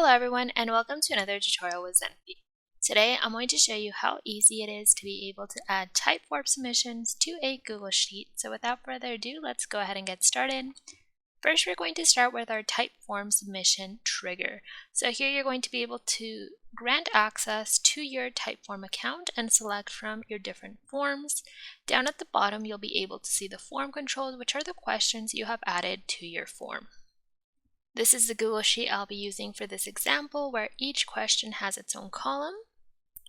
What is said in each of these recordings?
Hello everyone and welcome to another tutorial with Zenphi. Today I'm going to show you how easy it is to be able to add Typeform submissions to a Google Sheet. So without further ado, let's go ahead and get started. First, we're going to start with our Typeform submission trigger. So here you're going to be able to grant access to your Typeform account and select from your different forms. Down at the bottom, you'll be able to see the form controls, which are the questions you have added to your form. This is the Google Sheet I'll be using for this example, where each question has its own column.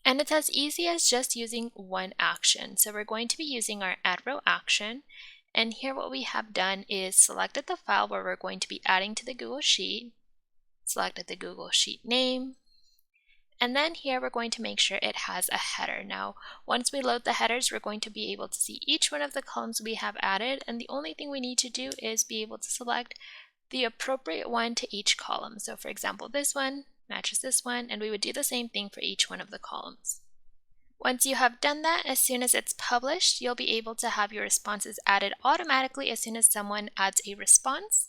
And it's as easy as just using one action. So we're going to be using our add row action. And here what we have done is selected the file where we're going to be adding to the Google Sheet, selected the Google Sheet name, and then here we're going to make sure it has a header. Now, once we load the headers, we're going to be able to see each one of the columns we have added, and the only thing we need to do is be able to select the appropriate one to each column. So for example, this one matches this one, and we would do the same thing for each one of the columns. Once you have done that, as soon as it's published, you'll be able to have your responses added automatically as soon as someone adds a response.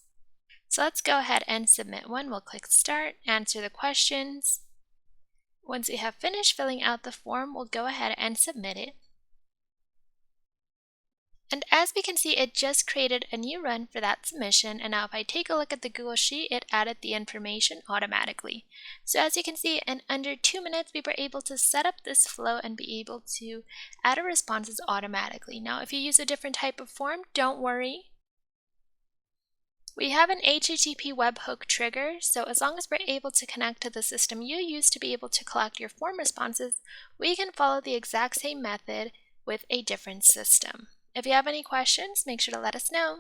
So let's go ahead and submit one. We'll click Start, answer the questions. Once we have finished filling out the form, we'll go ahead and submit it. And as we can see, it just created a new run for that submission, and now if I take a look at the Google Sheet, it added the information automatically. So as you can see, in under 2 minutes, we were able to set up this flow and be able to add our responses automatically. Now, if you use a different type of form, don't worry. We have an HTTP webhook trigger, so as long as we're able to connect to the system you use to be able to collect your form responses, we can follow the exact same method with a different system. If you have any questions, make sure to let us know.